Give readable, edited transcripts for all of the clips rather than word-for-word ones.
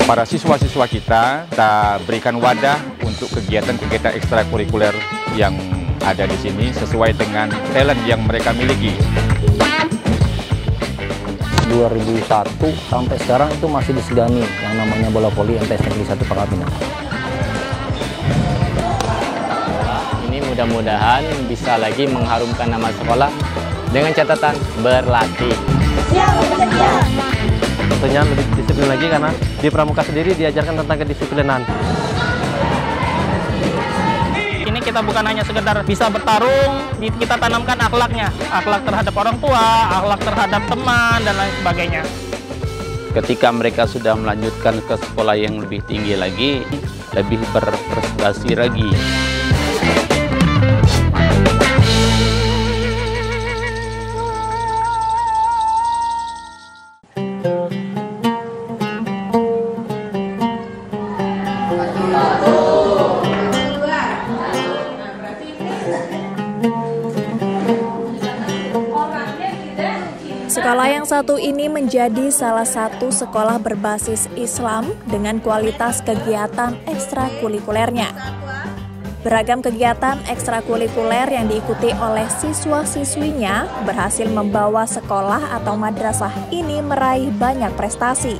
Para siswa-siswa kita berikan wadah untuk kegiatan-kegiatan ekstrakurikuler yang ada di sini sesuai dengan talent yang mereka miliki. 2001 sampai sekarang itu masih disegani yang namanya bola voli MTS Negeri 1 Pangkal Pinang. Ini mudah-mudahan bisa lagi mengharumkan nama sekolah dengan catatan berlatih. Tentunya lebih disiplin lagi karena di Pramuka sendiri diajarkan tentang kedisiplinan. Ini kita bukan hanya sekedar bisa bertarung, kita tanamkan akhlaknya, akhlak terhadap orang tua, akhlak terhadap teman, dan lain sebagainya. Ketika mereka sudah melanjutkan ke sekolah yang lebih tinggi lagi, lebih berprestasi lagi. Sekolah yang satu ini menjadi salah satu sekolah berbasis Islam dengan kualitas kegiatan ekstrakurikulernya. Beragam kegiatan ekstrakurikuler yang diikuti oleh siswa-siswinya berhasil membawa sekolah atau madrasah ini meraih banyak prestasi.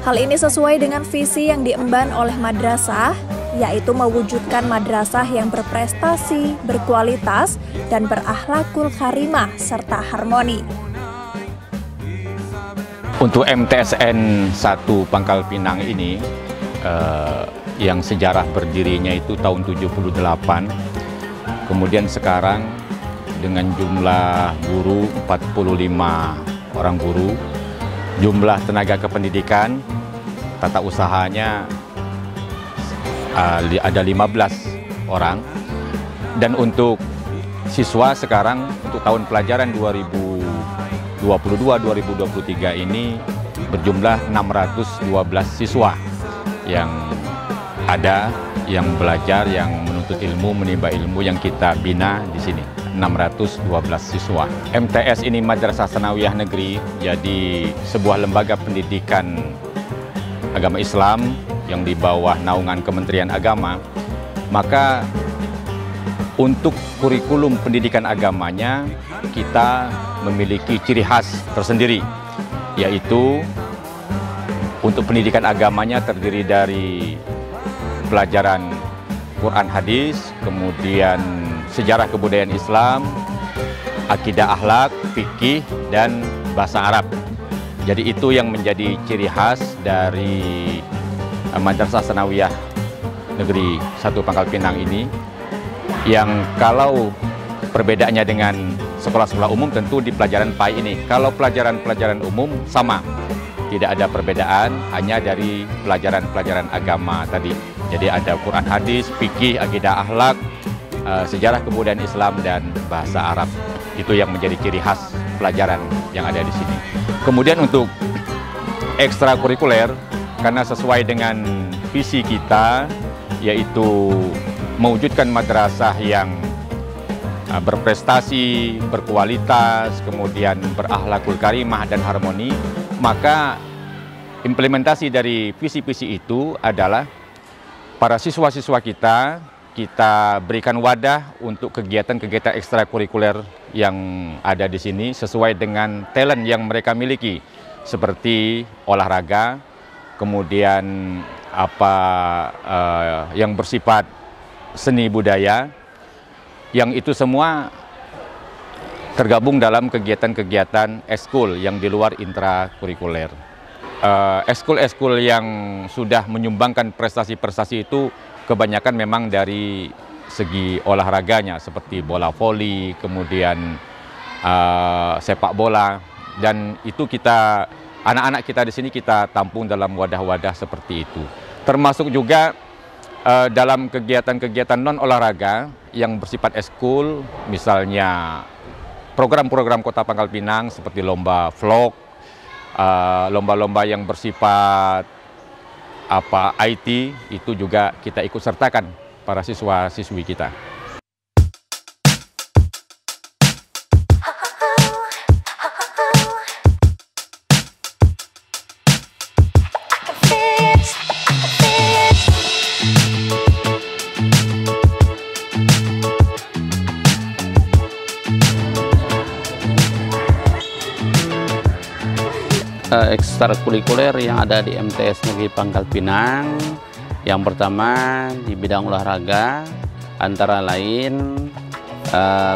Hal ini sesuai dengan visi yang diemban oleh madrasah, yaitu mewujudkan madrasah yang berprestasi, berkualitas, dan berakhlakul karimah serta harmoni. Untuk MTSN 1 Pangkal Pinang ini, yang sejarah berdirinya itu tahun 78, kemudian sekarang dengan jumlah guru 45 orang guru, jumlah tenaga kependidikan, tata usahanya ada 15 orang, dan untuk siswa sekarang untuk tahun pelajaran 2022-2023 ini berjumlah 612 siswa yang ada, yang belajar, yang menuntut ilmu, menimba ilmu yang kita bina di sini. 612 siswa. MTS ini Madrasah Tsanawiyah Negeri, jadi sebuah lembaga pendidikan agama Islam yang di bawah naungan Kementerian Agama, maka untuk kurikulum pendidikan agamanya kita memiliki ciri khas tersendiri, yaitu untuk pendidikan agamanya terdiri dari pelajaran Quran Hadis, kemudian sejarah kebudayaan Islam, akidah akhlak, fikih, dan bahasa Arab. Jadi itu yang menjadi ciri khas dari Madrasah Tsanawiyah Negeri 1 Pangkal Pinang ini, yang kalau perbedaannya dengan sekolah-sekolah umum tentu di pelajaran PAI ini. Kalau pelajaran-pelajaran umum sama, tidak ada perbedaan, hanya dari pelajaran-pelajaran agama tadi. Jadi ada Quran Hadis, fikih, akidah akhlak, sejarah kebudayaan Islam, dan bahasa Arab. Itu yang menjadi ciri khas pelajaran yang ada di sini. Kemudian untuk ekstrakurikuler, karena sesuai dengan visi kita, yaitu mewujudkan madrasah yang berprestasi, berkualitas, kemudian berakhlakul karimah dan harmoni, maka implementasi dari visi-visi itu adalah para siswa-siswa kita berikan wadah untuk kegiatan-kegiatan ekstrakurikuler yang ada di sini sesuai dengan talent yang mereka miliki, seperti olahraga, kemudian yang bersifat seni budaya, yang itu semua tergabung dalam kegiatan-kegiatan ekskul yang di luar intrakurikuler. Ekskul-ekskul yang sudah menyumbangkan prestasi-prestasi itu kebanyakan memang dari segi olahraganya, seperti bola voli, kemudian sepak bola, dan itu anak-anak kita di sini kita tampung dalam wadah-wadah seperti itu. Termasuk juga dalam kegiatan-kegiatan non-olahraga yang bersifat ekskul, misalnya program-program Kota Pangkal Pinang seperti lomba vlog, lomba-lomba yang bersifat IT, itu juga kita ikut sertakan para siswa-siswi kita. ekstrakurikuler yang ada di MTS Negeri Pangkal Pinang. Yang pertama di bidang olahraga, antara lain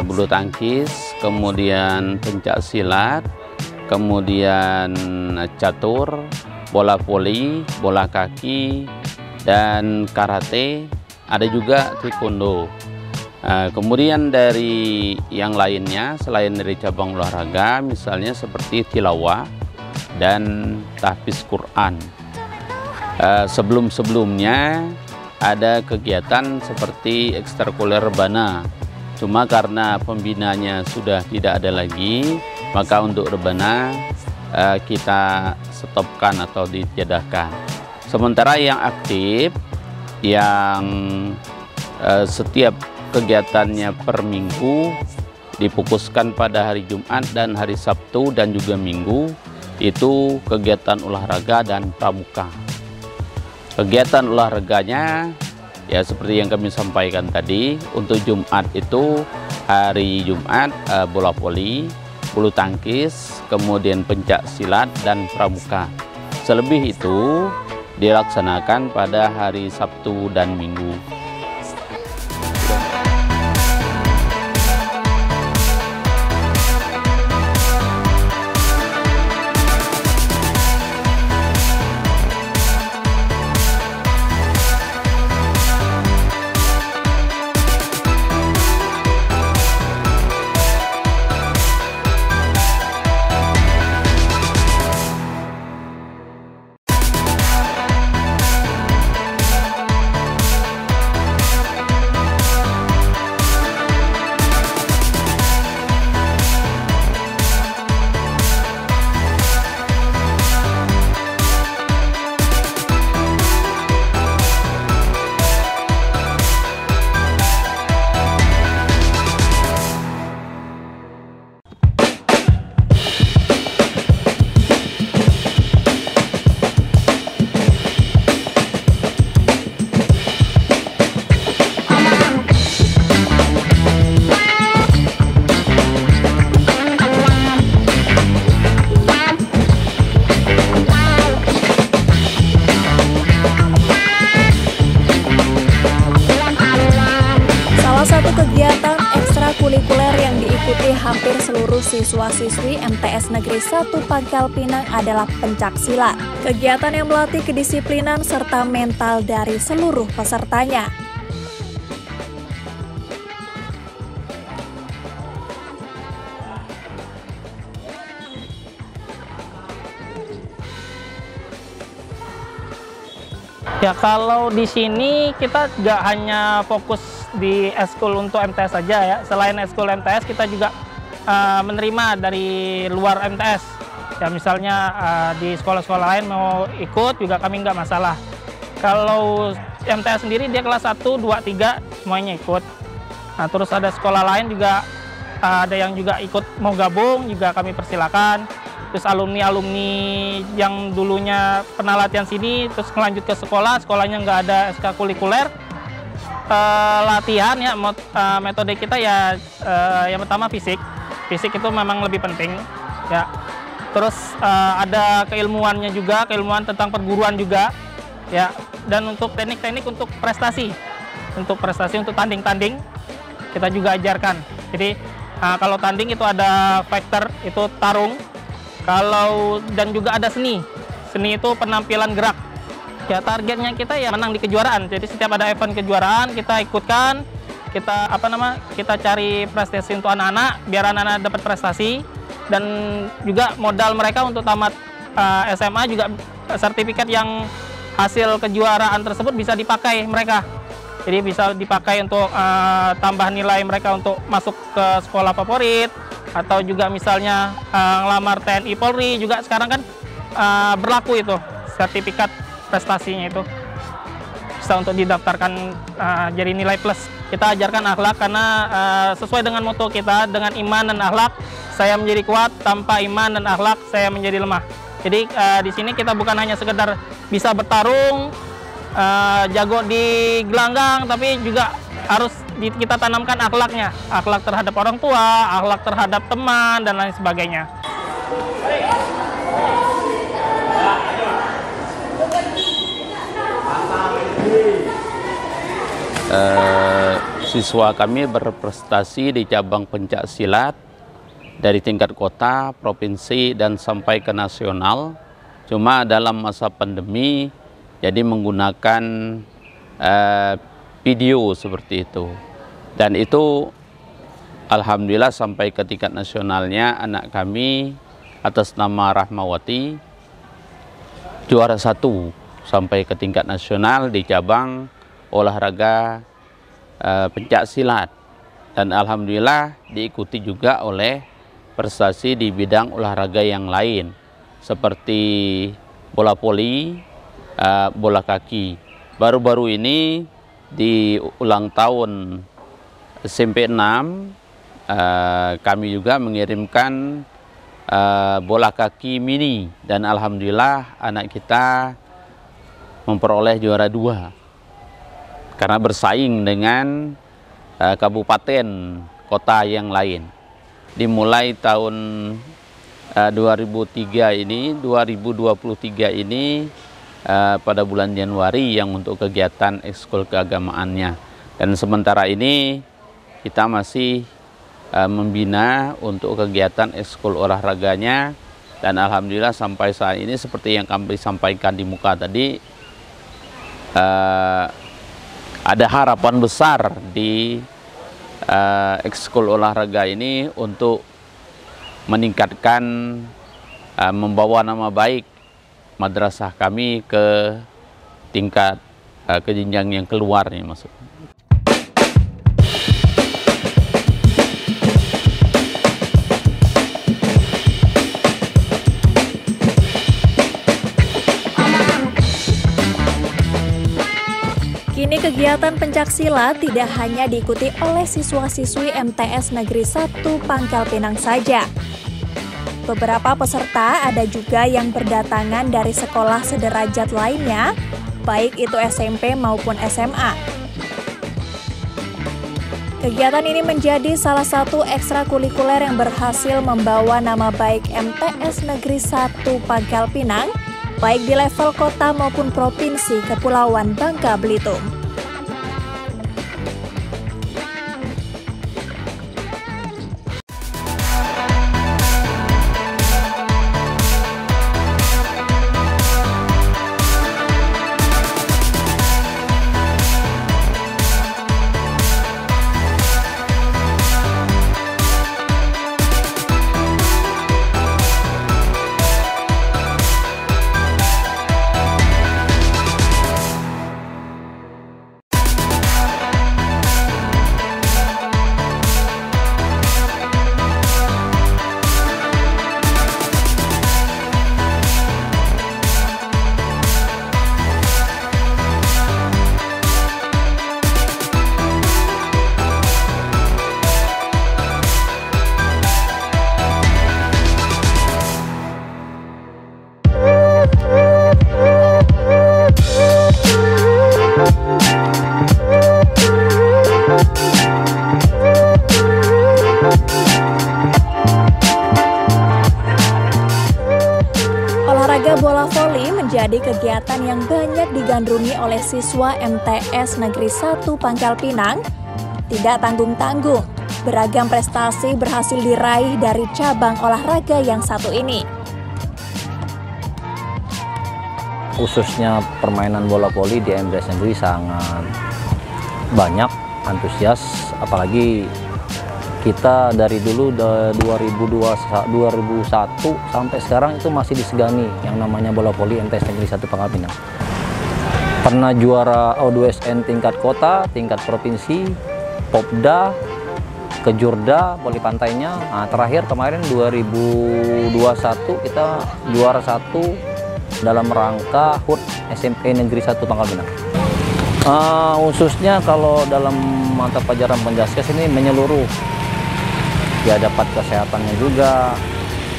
bulu tangkis, kemudian pencak silat, kemudian catur, bola voli, bola kaki, dan karate, ada juga taekwondo. Kemudian dari yang lainnya, selain dari cabang olahraga, misalnya seperti tilawah dan tahfiz Quran. Sebelum-sebelumnya ada kegiatan seperti ekstrakurikuler rebana. Cuma karena pembinanya sudah tidak ada lagi, maka untuk rebana kita stopkan atau ditiadakan. Sementara yang aktif, yang setiap kegiatannya per minggu difokuskan pada hari Jumat dan hari Sabtu dan juga Minggu, itu kegiatan olahraga dan pramuka. Kegiatan olahraganya ya seperti yang kami sampaikan tadi, untuk Jumat itu hari Jumat bola voli, bulu tangkis, kemudian pencak silat dan pramuka. Selebih itu dilaksanakan pada hari Sabtu dan Minggu. Kegiatan ekstrakurikuler yang diikuti hampir seluruh siswa-siswi MTS Negeri 1 Pangkal Pinang adalah pencak silat. Kegiatan yang melatih kedisiplinan serta mental dari seluruh pesertanya. Ya, kalau di sini kita nggak hanya fokus di eskul untuk MTS saja ya. Selain eskul MTS, kita juga menerima dari luar MTS. Ya, misalnya di sekolah-sekolah lain mau ikut juga kami nggak masalah. Kalau MTS sendiri dia kelas 1, 2, 3 semuanya ikut. Nah, terus ada sekolah lain juga ada yang juga ikut mau gabung juga kami persilakan. Terus alumni-alumni yang dulunya pernah latihan sini terus melanjut ke sekolah, sekolahnya nggak ada ekstrakurikuler, latihan ya, metode kita ya yang pertama fisik itu memang lebih penting ya. Terus ada keilmuannya juga, keilmuan tentang perguruan juga ya, dan untuk teknik-teknik untuk prestasi untuk tanding-tanding kita juga ajarkan. Jadi kalau tanding itu ada fighter, itu tarung. Dan juga ada seni itu penampilan gerak. Ya, targetnya kita ya menang di kejuaraan. Jadi setiap ada event kejuaraan kita ikutkan, kita cari prestasi untuk anak-anak biar anak-anak dapat prestasi, dan juga modal mereka untuk tamat SMA juga sertifikat yang hasil kejuaraan tersebut bisa dipakai mereka. Jadi bisa dipakai untuk tambah nilai mereka untuk masuk ke sekolah favorit, atau juga misalnya ngelamar TNI Polri juga sekarang kan berlaku itu sertifikat prestasinya itu bisa untuk didaftarkan jadi nilai plus. Kita ajarkan akhlak karena sesuai dengan moto kita, dengan iman dan akhlak saya menjadi kuat, tanpa iman dan akhlak saya menjadi lemah. Jadi di sini kita bukan hanya sekedar bisa bertarung, jago di gelanggang, tapi juga harus kita tanamkan akhlaknya, akhlak terhadap orang tua, akhlak terhadap teman, dan lain sebagainya. siswa kami berprestasi di cabang pencak silat dari tingkat kota, provinsi, dan sampai ke nasional. Cuma dalam masa pandemi, jadi menggunakan video seperti itu. Dan itu alhamdulillah sampai ke tingkat nasionalnya anak kami atas nama Rahmawati juara 1 sampai ke tingkat nasional di cabang olahraga pencak silat. Dan alhamdulillah diikuti juga oleh prestasi di bidang olahraga yang lain seperti bola voli, bola kaki. Baru-baru ini di ulang tahun SMP 6 kami juga mengirimkan bola kaki mini, dan alhamdulillah anak kita memperoleh juara 2 karena bersaing dengan kabupaten kota yang lain. Dimulai tahun 2023 ini pada bulan Januari yang untuk kegiatan ekskul keagamaannya, dan sementara ini kita masih membina untuk kegiatan ekskul olahraganya. Dan alhamdulillah sampai saat ini seperti yang kami sampaikan di muka tadi, ada harapan besar di ekskul olahraga ini untuk meningkatkan, membawa nama baik madrasah kami ke tingkat ke jenjang yang keluar nih maksudnya. Kini kegiatan pencaksilat tidak hanya diikuti oleh siswa-siswi MTS Negeri 1 Pangkal Pinang saja. Beberapa peserta ada juga yang berdatangan dari sekolah sederajat lainnya, baik itu SMP maupun SMA. Kegiatan ini menjadi salah satu ekstrakurikuler yang berhasil membawa nama baik MTS Negeri 1 Pangkal Pinang, baik di level kota maupun provinsi Kepulauan Bangka Belitung. Olahraga bola voli menjadi kegiatan yang banyak digandrungi oleh siswa MTS Negeri 1 Pangkal Pinang. Tidak tanggung-tanggung, beragam prestasi berhasil diraih dari cabang olahraga yang satu ini. Khususnya permainan bola voli di MTS Negeri sangat banyak antusias, apalagi kita dari dulu 2001 sampai sekarang itu masih disegani yang namanya bola voli MTS Negeri 1 Pangkal Pinang. Pernah juara O2SN tingkat kota, tingkat provinsi, Popda, Kejurda, voli pantainya. Nah, terakhir kemarin 2021 kita juara 1 dalam rangka HUT SMP Negeri 1 Pangkal Pinang. Khususnya kalau dalam mata pelajaran penjaskes ini menyeluruh. Ya, dapat kesehatannya juga,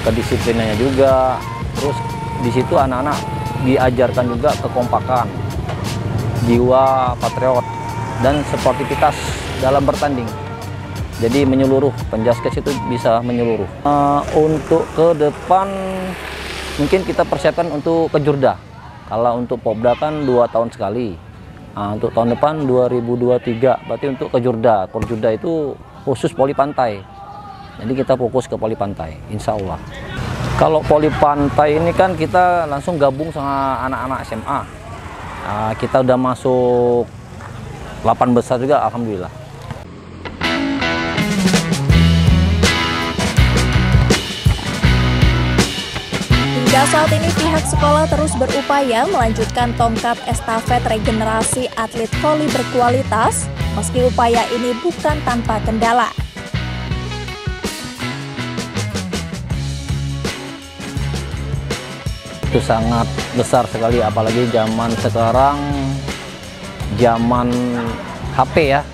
kedisiplinannya juga, terus di situ anak-anak diajarkan juga kekompakan, jiwa patriot, dan sportivitas dalam bertanding. Jadi menyeluruh, penjaskes itu bisa menyeluruh. Untuk ke depan mungkin kita persiapkan untuk Kejurda. Kalau untuk Popda kan 2 tahun sekali. Nah, untuk tahun depan 2023 berarti untuk ke Jurda. Porjurda itu khusus poli pantai. Jadi kita fokus ke poli pantai, insya Allah. Kalau poli pantai ini kan kita langsung gabung sama anak-anak SMA. Nah, kita udah masuk 8 besar juga, alhamdulillah. Hingga saat ini pihak sekolah terus berupaya melanjutkan tongkat estafet regenerasi atlet voli berkualitas, meski upaya ini bukan tanpa kendala. Itu sangat besar sekali, apalagi zaman sekarang, zaman HP ya.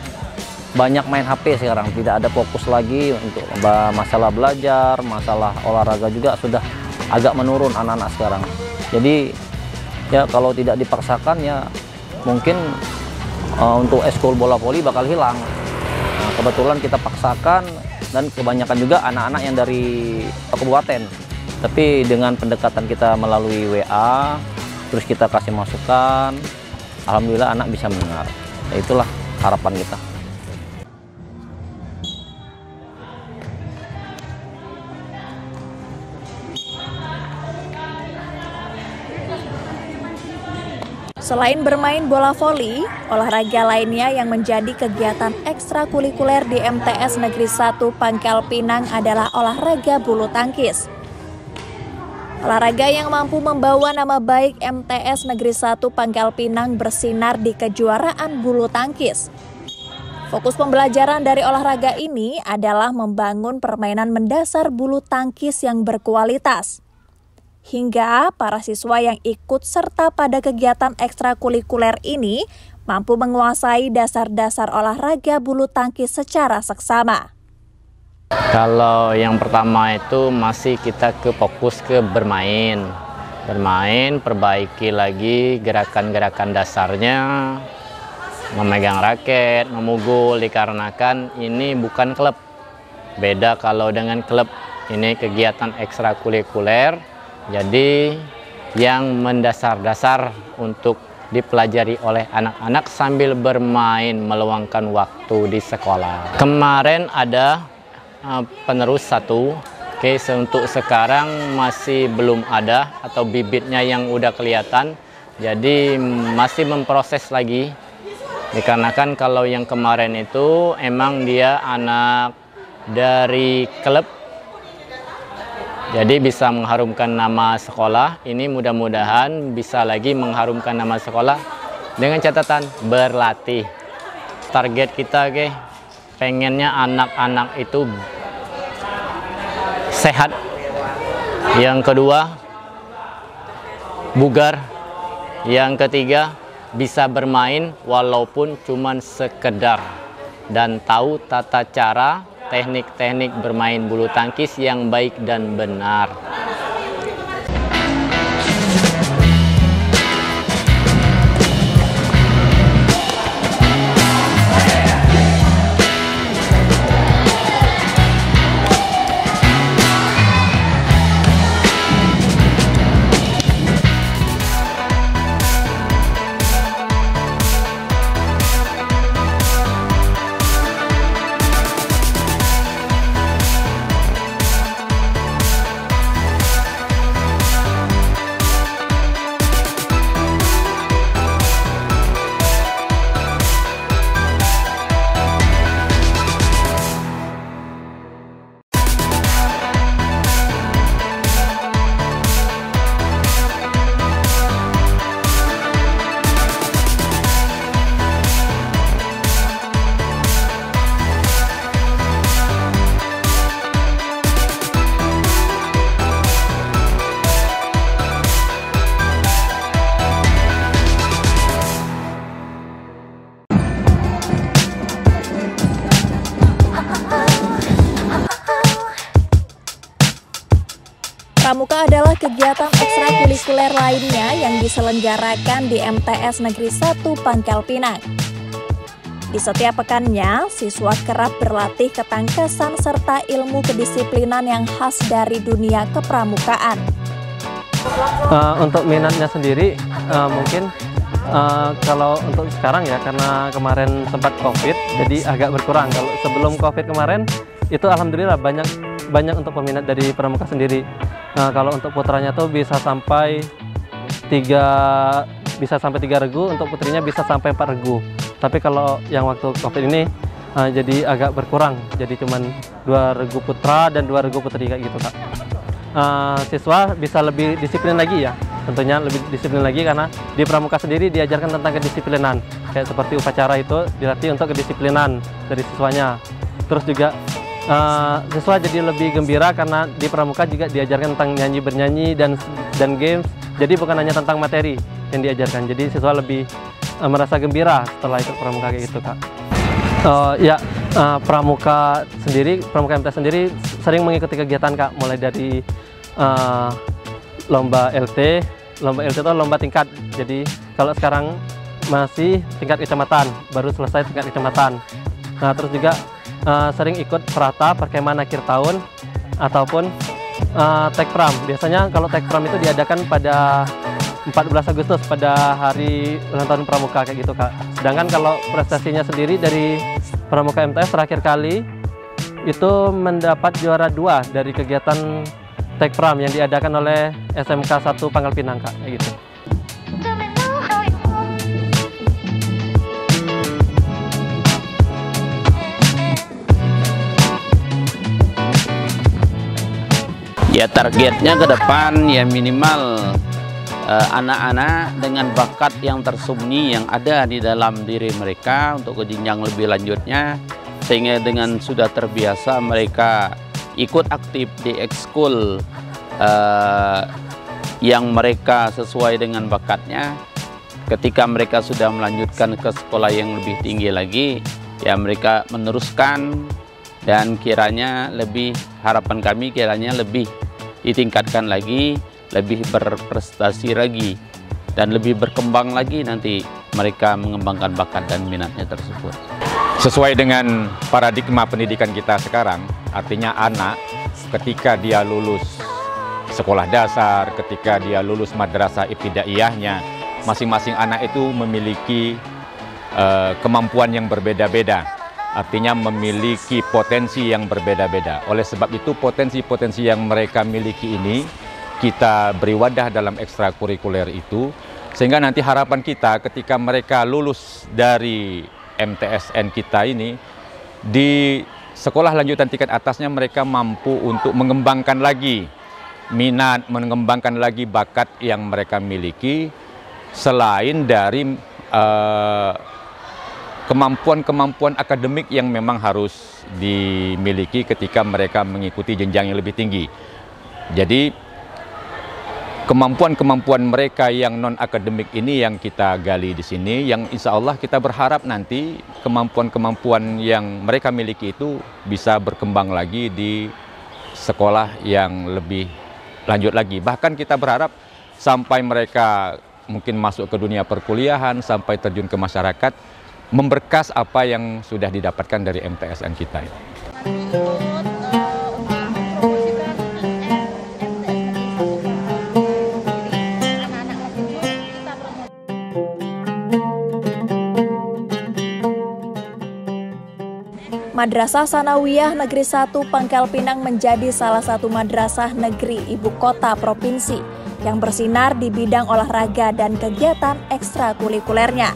Banyak main HP sekarang, tidak ada fokus lagi untuk masalah belajar, masalah olahraga juga sudah agak menurun anak-anak sekarang. Jadi ya kalau tidak dipaksakan ya mungkin untuk eskul bola voli bakal hilang. Nah, kebetulan kita paksakan dan kebanyakan juga anak-anak yang dari kabupaten. Tapi dengan pendekatan kita melalui WA, terus kita kasih masukan, alhamdulillah anak bisa mendengar. Ya, itulah harapan kita. Selain bermain bola voli, olahraga lainnya yang menjadi kegiatan ekstrakurikuler di MTS Negeri 1 Pangkal Pinang adalah olahraga bulu tangkis. Olahraga yang mampu membawa nama baik MTS Negeri 1 Pangkal Pinang bersinar di kejuaraan bulu tangkis. Fokus pembelajaran dari olahraga ini adalah membangun permainan mendasar bulu tangkis yang berkualitas. Hingga para siswa yang ikut serta pada kegiatan ekstrakurikuler ini mampu menguasai dasar-dasar olahraga bulu tangkis secara seksama. Kalau yang pertama itu masih kita fokus ke bermain, perbaiki lagi gerakan-gerakan dasarnya, memegang raket, memukul, dikarenakan ini bukan klub. Beda kalau dengan klub, ini kegiatan ekstrakurikuler. Jadi yang mendasar-dasar untuk dipelajari oleh anak-anak sambil bermain meluangkan waktu di sekolah. Kemarin ada penerus 1, untuk sekarang masih belum ada atau bibitnya yang udah kelihatan. Jadi masih memproses lagi. Dikarenakan kalau yang kemarin itu emang dia anak dari klub. Jadi bisa mengharumkan nama sekolah, ini mudah-mudahan bisa lagi mengharumkan nama sekolah dengan catatan berlatih. Target kita pengennya anak-anak itu sehat. Yang kedua, bugar. Yang ketiga, bisa bermain walaupun cuman sekedar. Dan tahu tata cara teknik-teknik bermain bulu tangkis yang baik dan benar. Pramuka adalah kegiatan ekstrakurikuler lainnya yang diselenggarakan di MTS Negeri 1 Pangkal Pinang. Di setiap pekannya, siswa kerap berlatih ketangkasan serta ilmu kedisiplinan yang khas dari dunia kepramukaan. Untuk minatnya sendiri, mungkin Kalau untuk sekarang ya, karena kemarin sempat COVID, jadi agak berkurang. Kalau sebelum COVID kemarin, itu alhamdulillah banyak untuk peminat dari Pramuka sendiri. Kalau untuk putranya tuh bisa sampai 3 regu, untuk putrinya bisa sampai 4 regu. Tapi kalau yang waktu COVID ini jadi agak berkurang, jadi cuman 2 regu putra dan 2 regu putri kayak gitu, Kak. Siswa bisa lebih disiplin lagi ya, tentunya lebih disiplin lagi karena di Pramuka sendiri diajarkan tentang kedisiplinan, kayak seperti upacara itu dilatih untuk kedisiplinan dari siswanya. Terus juga siswa jadi lebih gembira karena di Pramuka juga diajarkan tentang nyanyi bernyanyi dan games, jadi bukan hanya tentang materi yang diajarkan, jadi siswa lebih merasa gembira setelah ikut Pramuka kayak gitu, Kak. Pramuka MTS sendiri sering mengikuti kegiatan, Kak, mulai dari lomba LT itu lomba tingkat. Jadi kalau sekarang masih tingkat kecamatan, baru selesai tingkat kecamatan. Nah, terus juga sering ikut Prata, perkemahan akhir tahun, ataupun Tekpram. Biasanya kalau Tekpram itu diadakan pada 14 Agustus pada hari ulang tahun Pramuka kayak gitu, Kak. Sedangkan kalau prestasinya sendiri dari Pramuka MTS terakhir kali itu mendapat juara 2 dari kegiatan Tekpram yang diadakan oleh SMK 1 Pangkal Pinang, Kak, kayak gitu. Ya, targetnya ke depan ya minimal anak-anak dengan bakat yang tersembunyi yang ada di dalam diri mereka untuk ke jenjang lebih lanjutnya, sehingga dengan sudah terbiasa mereka ikut aktif di ekskul yang mereka sesuai dengan bakatnya. Ketika mereka sudah melanjutkan ke sekolah yang lebih tinggi lagi, ya mereka meneruskan, dan kiranya harapan kami kiranya lebih ditingkatkan lagi, lebih berprestasi lagi, dan lebih berkembang lagi nanti mereka mengembangkan bakat dan minatnya tersebut. Sesuai dengan paradigma pendidikan kita sekarang, artinya anak ketika dia lulus sekolah dasar, ketika dia lulus madrasah ibtidaiyahnya, masing-masing anak itu memiliki kemampuan yang berbeda-beda, artinya memiliki potensi yang berbeda-beda. Oleh sebab itu potensi-potensi yang mereka miliki ini kita beri wadah dalam ekstrakurikuler itu, sehingga nanti harapan kita ketika mereka lulus dari MTSN kita ini, di sekolah lanjutan tingkat atasnya mereka mampu untuk mengembangkan lagi minat, mengembangkan lagi bakat yang mereka miliki, selain dari kemampuan-kemampuan akademik yang memang harus dimiliki ketika mereka mengikuti jenjang yang lebih tinggi. Jadi kemampuan-kemampuan mereka yang non-akademik ini yang kita gali di sini, yang insya Allah kita berharap nanti kemampuan-kemampuan yang mereka miliki itu bisa berkembang lagi di sekolah yang lebih lanjut lagi. Bahkan kita berharap sampai mereka mungkin masuk ke dunia perkuliahan, sampai terjun ke masyarakat, memberkas apa yang sudah didapatkan dari MTSN kita. Madrasah Sanawiyah Negeri 1 Pangkal Pinang menjadi salah satu madrasah negeri ibu kota provinsi yang bersinar di bidang olahraga dan kegiatan ekstrakurikulernya.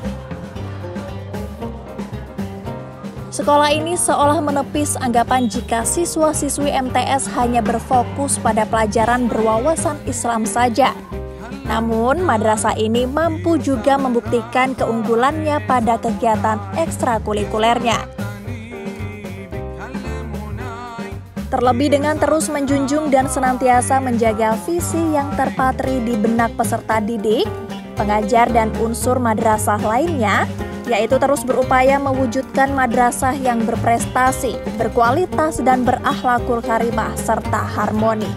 Sekolah ini seolah menepis anggapan jika siswa-siswi MTS hanya berfokus pada pelajaran berwawasan Islam saja. Namun, madrasah ini mampu juga membuktikan keunggulannya pada kegiatan ekstrakurikulernya. Terlebih dengan terus menjunjung dan senantiasa menjaga visi yang terpatri di benak peserta didik, pengajar dan unsur madrasah lainnya, yaitu terus berupaya mewujudkan madrasah yang berprestasi, berkualitas dan berakhlakul karimah serta harmoni.